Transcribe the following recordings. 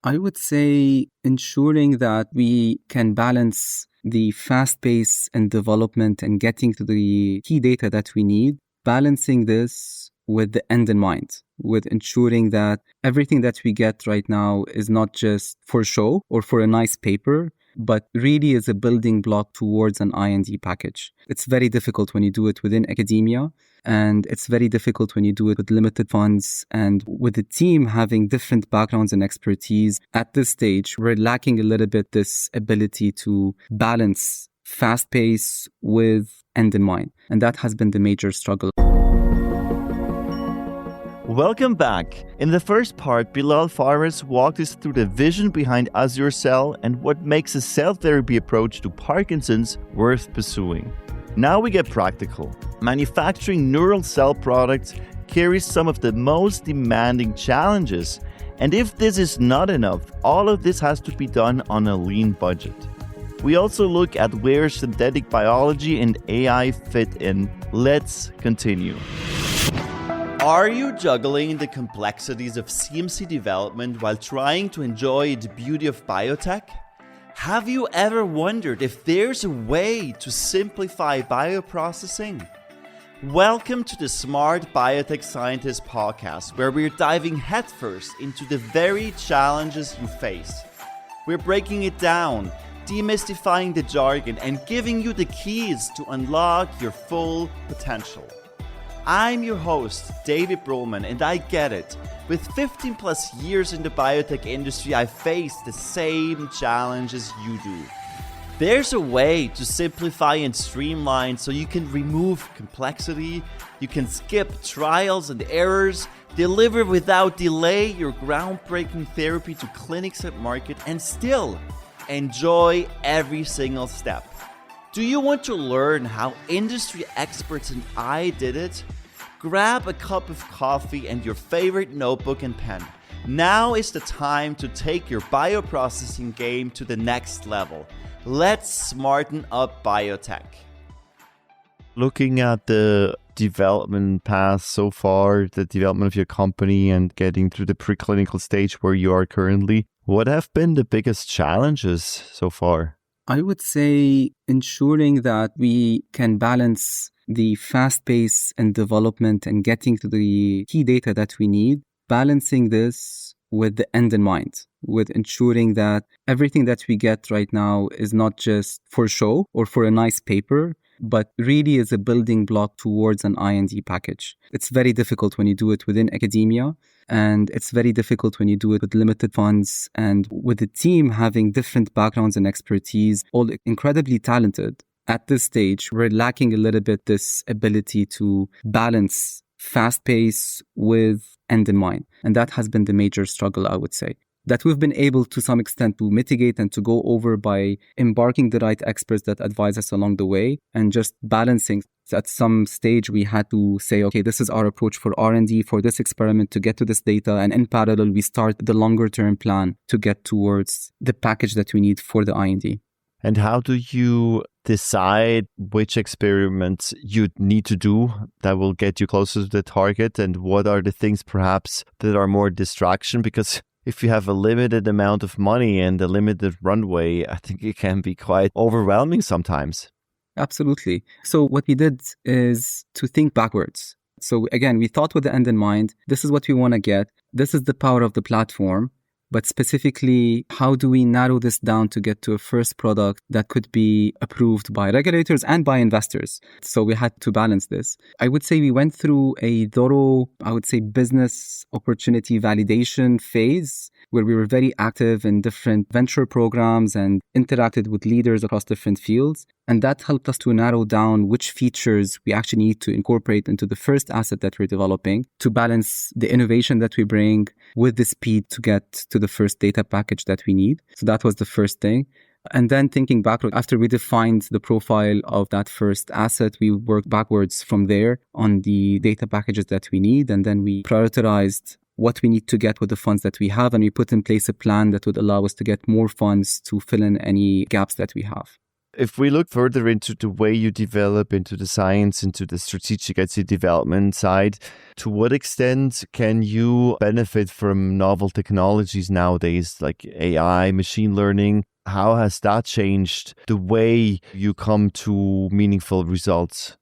I would say ensuring that we can balance the fast pace in development and getting to the key data that we need, balancing this with the end in mind, with ensuring that everything that we get right now is not just for show or for a nice paper, but really is a building block towards an IND package. It's very difficult when you do it within academia, and it's very difficult when you do it with limited funds and with the team having different backgrounds and expertise. At this stage, we're lacking a little bit this ability to balance fast pace with end in mind. And that has been the major struggle. Welcome back. In the first part, Bilal Fares walked us through the vision behind AzureCell and what makes a cell therapy approach to Parkinson's worth pursuing. Now we get practical. Manufacturing neural cell products carries some of the most demanding challenges. And if this is not enough, all of this has to be done on a lean budget. We also look at where synthetic biology and AI fit in. Let's continue. Are you juggling the complexities of CMC development while trying to enjoy the beauty of biotech? Have you ever wondered if there's a way to simplify bioprocessing? Welcome to the Smart Biotech Scientist podcast, where we're diving headfirst into the very challenges you face. We're breaking it down, demystifying the jargon, and giving you the keys to unlock your full potential. I'm your host, David Brolman, and I get it. With 15 plus years in the biotech industry, I face the same challenges you do. There's a way to simplify and streamline so you can remove complexity, you can skip trials and errors, deliver without delay your groundbreaking therapy to clinics and market, and still enjoy every single step. Do you want to learn how industry experts and I did it? Grab a cup of coffee and your favorite notebook and pen. Now is the time to take your bioprocessing game to the next level. Let's smarten up biotech. Looking at the development path so far, the development of your company and getting through the preclinical stage where you are currently, what have been the biggest challenges so far? I would say ensuring that we can balance the fast pace in development and getting to the key data that we need, balancing this with the end in mind, with ensuring that everything that we get right now is not just for show or for a nice paper, but really is a building block towards an IND package. It's very difficult when you do it within academia, and it's very difficult when you do it with limited funds and with the team having different backgrounds and expertise, all incredibly talented. At this stage, we're lacking a little bit this ability to balance fast pace with end in mind. And that has been the major struggle, I would say, that we've been able to some extent to mitigate and to go over by embarking the right experts that advise us along the way and just balancing. At some stage, we had to say, okay, this is our approach for R&D for this experiment to get to this data. And in parallel, we start the longer term plan to get towards the package that we need for the IND. And how do you decide which experiments you need to do that will get you closer to the target? And what are the things perhaps that are more distraction? Because if you have a limited amount of money and a limited runway, I think it can be quite overwhelming sometimes. Absolutely. So what we did is to think backwards. So again, we thought with the end in mind, this is what we want to get. This is the power of the platform. But specifically, how do we narrow this down to get to a first product that could be approved by regulators and by investors? So we had to balance this. I would say we went through a thorough, business opportunity validation phase where we were very active in different venture programs and interacted with leaders across different fields. And that helped us to narrow down which features we actually need to incorporate into the first asset that we're developing to balance the innovation that we bring with the speed to get to the first data package that we need. So that was the first thing. And then thinking backward, after we defined the profile of that first asset, we worked backwards from there on the data packages that we need. And then we prioritized what we need to get with the funds that we have. And we put in place a plan that would allow us to get more funds to fill in any gaps that we have. If we look further into the way you develop, into the science, into the strategic, I'd say, development side, to what extent can you benefit from novel technologies nowadays, like AI, machine learning? How has that changed the way you come to meaningful results?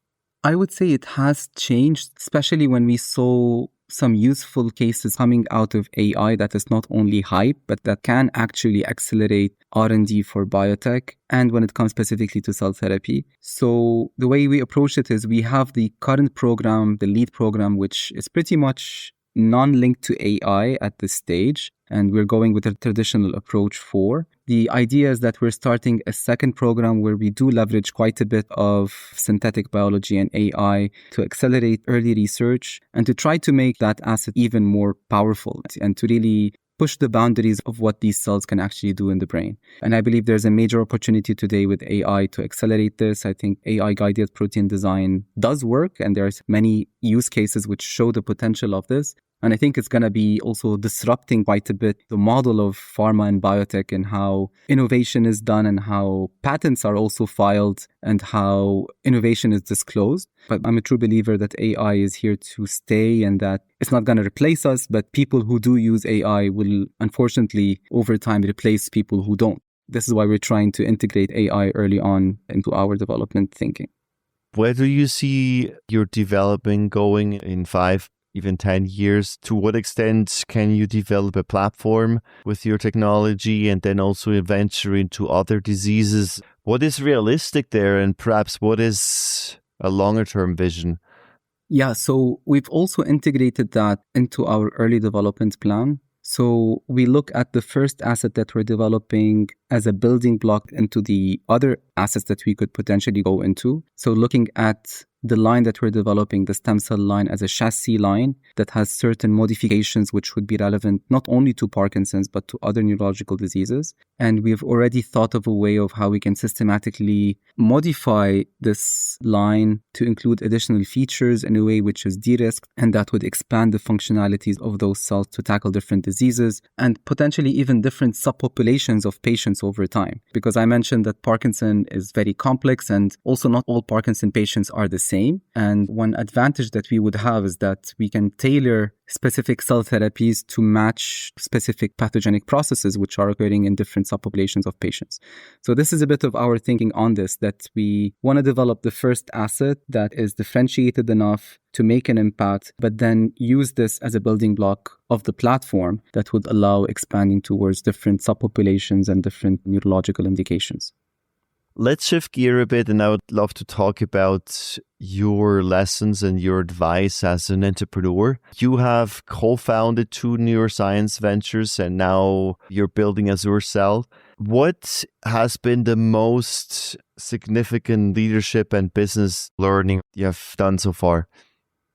I would say it has changed, especially when we saw some useful cases coming out of AI that is not only hype, but that can actually accelerate R&D for biotech, and when it comes specifically to cell therapy. So the way we approach it is we have the current program, the lead program, which is pretty much non-linked to AI at this stage, and we're going with a traditional approach for. The idea is that we're starting a second program where we do leverage quite a bit of synthetic biology and AI to accelerate early research and to try to make that asset even more powerful and to really push the boundaries of what these cells can actually do in the brain. And I believe there's a major opportunity today with AI to accelerate this. I think AI-guided protein design does work, and there's many use cases which show the potential of this. And I think it's going to be also disrupting quite a bit the model of pharma and biotech and how innovation is done and how patents are also filed and how innovation is disclosed. But I'm a true believer that AI is here to stay and that it's not going to replace us, but people who do use AI will unfortunately over time replace people who don't. This is why we're trying to integrate AI early on into our development thinking. Where do you see your development going in 5, even 10 years? To what extent can you develop a platform with your technology and then also venture into other diseases? What is realistic there, and perhaps what is a longer term vision? Yeah, so we've also integrated that into our early development plan. So we look at the first asset that we're developing as a building block into the other assets that we could potentially go into. So looking at the line that we're developing, the stem cell line, as a chassis line that has certain modifications which would be relevant not only to Parkinson's, but to other neurological diseases. And we've already thought of a way of how we can systematically modify this line to include additional features in a way which is de-risked, and that would expand the functionalities of those cells to tackle different diseases and potentially even different subpopulations of patients over time. Because I mentioned that Parkinson is very complex, and also not all Parkinson patients are the same. And one advantage that we would have is that we can tailor specific cell therapies to match specific pathogenic processes which are occurring in different subpopulations of patients. So this is a bit of our thinking on this, that we want to develop the first asset that is differentiated enough to make an impact, but then use this as a building block of the platform that would allow expanding towards different subpopulations and different neurological indications. Let's shift gear a bit, and I would love to talk about your lessons and your advice as an entrepreneur. You have co-founded 2 neuroscience ventures, and now you're building AzureCell. What has been the most significant leadership and business learning you have done so far?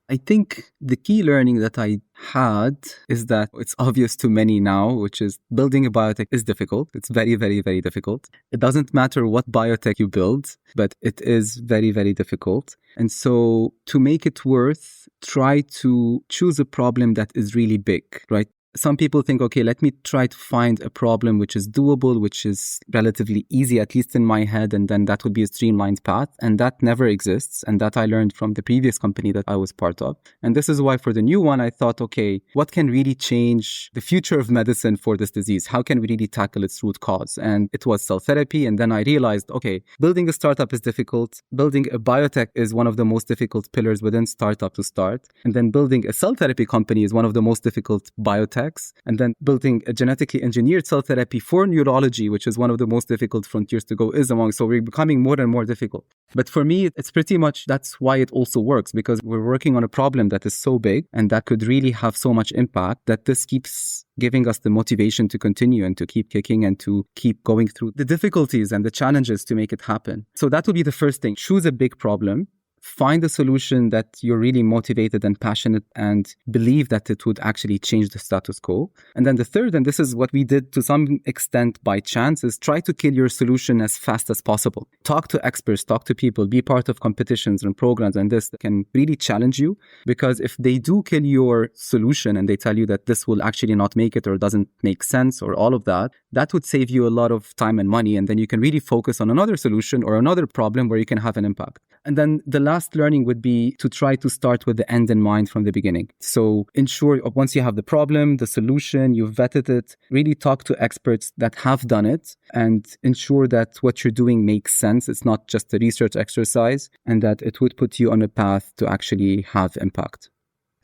I think the key learning that I had is that it's obvious to many now, which is building a biotech is difficult. It's very, very, very difficult. It doesn't matter what biotech you build, but it is very, very difficult. And so to make it worth, try to choose a problem that is really big, right? Some people think, okay, let me try to find a problem which is doable, which is relatively easy, at least in my head, and then that would be a streamlined path. And that never exists. And that I learned from the previous company that I was part of. And this is why for the new one, I thought, okay, what can really change the future of medicine for this disease? How can we really tackle its root cause? And it was cell therapy. And then I realized, okay, building a startup is difficult. Building a biotech is one of the most difficult pillars within startup to start. And then building a cell therapy company is one of the most difficult biotech. And then building a genetically engineered cell therapy for neurology, which is one of the most difficult frontiers to go, is among. So we're becoming more and more difficult. But for me, it's pretty much that's why it also works, because we're working on a problem that is so big and that could really have so much impact that this keeps giving us the motivation to continue and to keep kicking and to keep going through the difficulties and the challenges to make it happen. So that would be the first thing. Choose a big problem. find a solution that you're really motivated and passionate and believe that it would actually change the status quo. And then the third, and this is what we did to some extent by chance, is try to kill your solution as fast as possible. Talk to experts, talk to people, be part of competitions and programs, and this can really challenge you, because if they do kill your solution and they tell you that this will actually not make it or doesn't make sense or all of that, that would save you a lot of time and money. And then you can really focus on another solution or another problem where you can have an impact. And then the last learning would be to try to start with the end in mind from the beginning. So ensure once you have the problem, the solution, you've vetted it, really talk to experts that have done it and ensure that what you're doing makes sense. It's not just a research exercise, and that it would put you on a path to actually have impact.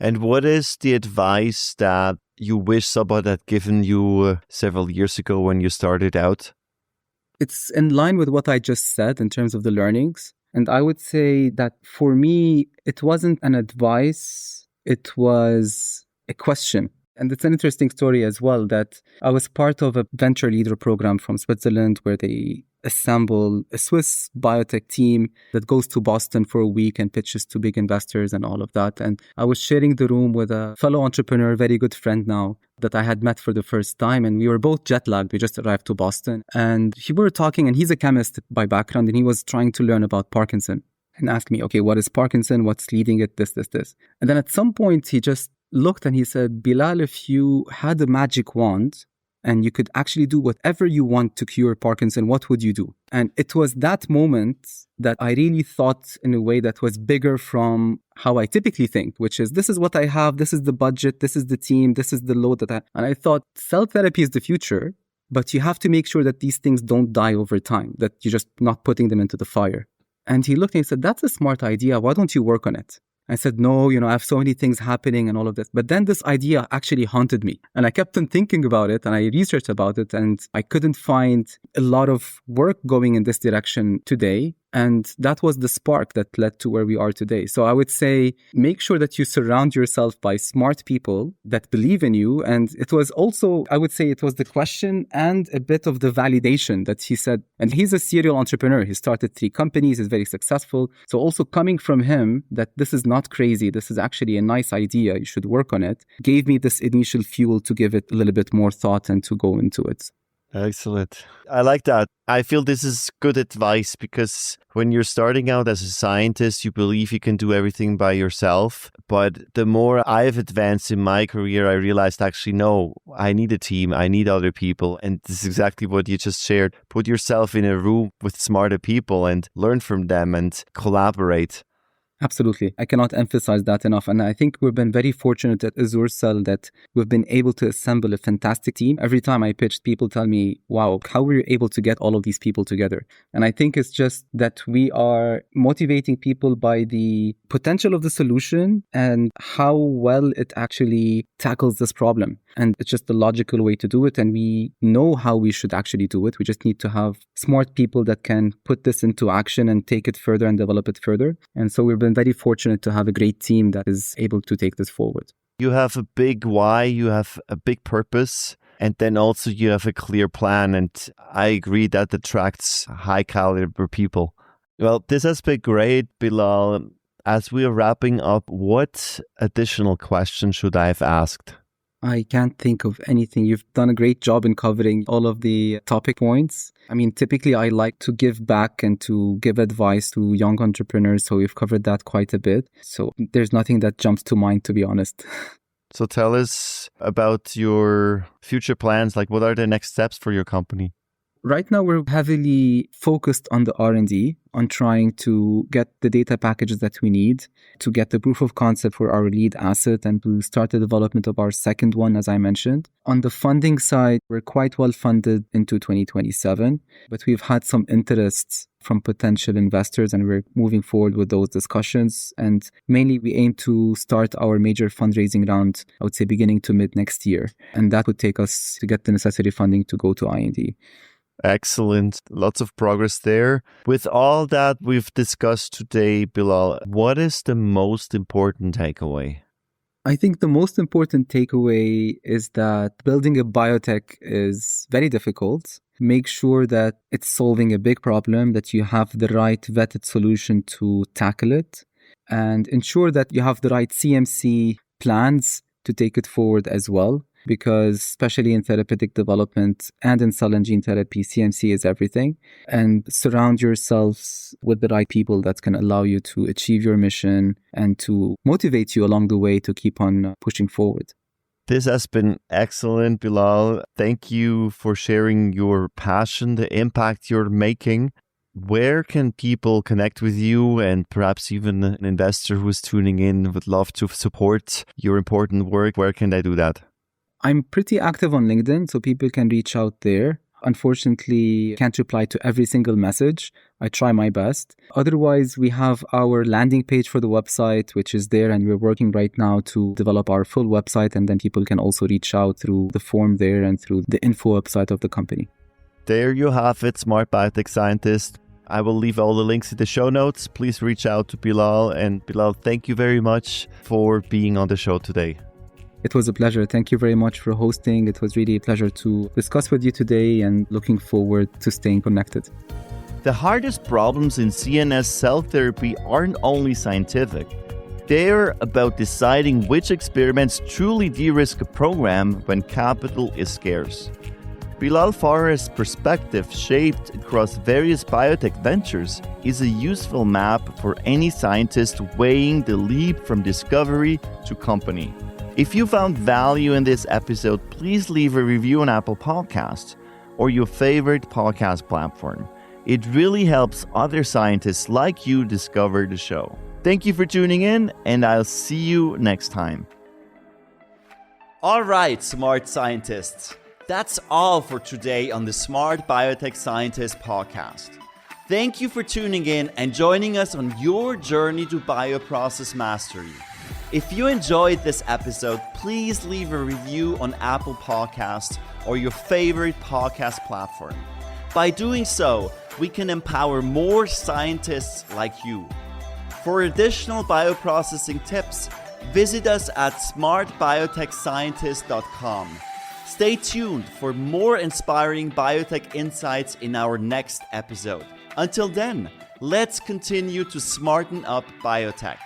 And what is the advice that you wish somebody had given you several years ago when you started out? It's in line with what I just said in terms of the learnings. And I would say that for me, it wasn't an advice, it was a question. And it's an interesting story as well, that I was part of a venture leader program from Switzerland where they assemble a Swiss biotech team that goes to Boston for a week and pitches to big investors and all of that. And I was sharing the room with a fellow entrepreneur, very good friend now, that I had met for the first time. And we were both jet lagged. We just arrived to Boston. And we were talking, and he's a chemist by background, and he was trying to learn about Parkinson and asked me, okay, what is Parkinson? What's leading it? This. And then at some point, he just looked and he said, Bilal, if you had a magic wand and you could actually do whatever you want to cure Parkinson, what would you do? And it was that moment that I really thought in a way that was bigger from how I typically think, which is, this is what I have, this is the budget, this is the team, this is the load and I thought cell therapy is the future, but you have to make sure that these things don't die over time, that you're just not putting them into the fire. And he looked at me and said, that's a smart idea. Why don't you work on it? I said, no, I have so many things happening and all of this. But then this idea actually haunted me. And I kept on thinking about it and I researched about it and I couldn't find a lot of work going in this direction today. And that was the spark that led to where we are today. So I would say, make sure that you surround yourself by smart people that believe in you. And it was also, I would say it was the question and a bit of the validation that he said. And he's a serial entrepreneur. He started 3 companies. He's very successful. So also coming from him that this is not crazy. This is actually a nice idea. You should work on it. Gave me this initial fuel to give it a little bit more thought and to go into it. Excellent. I like that. I feel this is good advice because when you're starting out as a scientist, you believe you can do everything by yourself. But the more I've advanced in my career, I realized actually, no, I need a team. I need other people. And this is exactly what you just shared. Put yourself in a room with smarter people and learn from them and collaborate. Absolutely. I cannot emphasize that enough. And I think we've been very fortunate at AzureCell that we've been able to assemble a fantastic team. Every time I pitched, people tell me, wow, how were you able to get all of these people together? And I think it's just that we are motivating people by the potential of the solution and how well it actually tackles this problem. And it's just the logical way to do it. And we know how we should actually do it. We just need to have smart people that can put this into action and take it further and develop it further. And so we've been very fortunate to have a great team that is able to take this forward. You have a big why, you have a big purpose, and then also you have a clear plan. And I agree that attracts high caliber people. Well, this has been great, Bilal. As we are wrapping up, what additional questions should I have asked? I can't think of anything. You've done a great job in covering all of the topic points. I mean, typically I like to give back and to give advice to young entrepreneurs. So we've covered that quite a bit. So there's nothing that jumps to mind, to be honest. So tell us about your future plans. Like, what are the next steps for your company? Right now, we're heavily focused on the R&D, on trying to get the data packages that we need to get the proof of concept for our lead asset and to start the development of our second one, as I mentioned. On the funding side, we're quite well funded into 2027, but we've had some interests from potential investors and we're moving forward with those discussions. And mainly we aim to start our major fundraising round, I would say beginning to mid next year. And that would take us to get the necessary funding to go to IND. Excellent. Lots of progress there. With all that we've discussed today, Bilal, what is the most important takeaway? I think the most important takeaway is that building a biotech is very difficult. Make sure that it's solving a big problem, that you have the right vetted solution to tackle it. and ensure that you have the right CMC plans to take it forward as well. Because especially in therapeutic development and in cell and gene therapy, CMC is everything. And surround yourselves with the right people that can allow you to achieve your mission and to motivate you along the way to keep on pushing forward. This has been excellent, Bilal. Thank you for sharing your passion, the impact you're making. Where can people connect with you, and perhaps even an investor who's tuning in would love to support your important work? Where can they do that? I'm pretty active on LinkedIn, so people can reach out there. Unfortunately, can't reply to every single message. I try my best. Otherwise, we have our landing page for the website, which is there, and we're working right now to develop our full website, and then people can also reach out through the form there and through the info website of the company. There you have it, Smart Biotech Scientist. I will leave all the links in the show notes. Please reach out to Bilal. And Bilal, thank you very much for being on the show today. It was a pleasure. Thank you very much for hosting. It was really a pleasure to discuss with you today and looking forward to staying connected. The hardest problems in CNS cell therapy aren't only scientific. They're about deciding which experiments truly de-risk a program when capital is scarce. Bilal Fares' perspective, shaped across various biotech ventures, is a useful map for any scientist weighing the leap from discovery to company. If you found value in this episode, please leave a review on Apple Podcasts or your favorite podcast platform. It really helps other scientists like you discover the show. Thank you for tuning in, and I'll see you next time. All right, smart scientists. That's all for today on the Smart Biotech Scientist podcast. Thank you for tuning in and joining us on your journey to bioprocess mastery. If you enjoyed this episode, please leave a review on Apple Podcasts or your favorite podcast platform. By doing so, we can empower more scientists like you. For additional bioprocessing tips, visit us at smartbiotechscientist.com. Stay tuned for more inspiring biotech insights in our next episode. Until then, let's continue to smarten up biotech.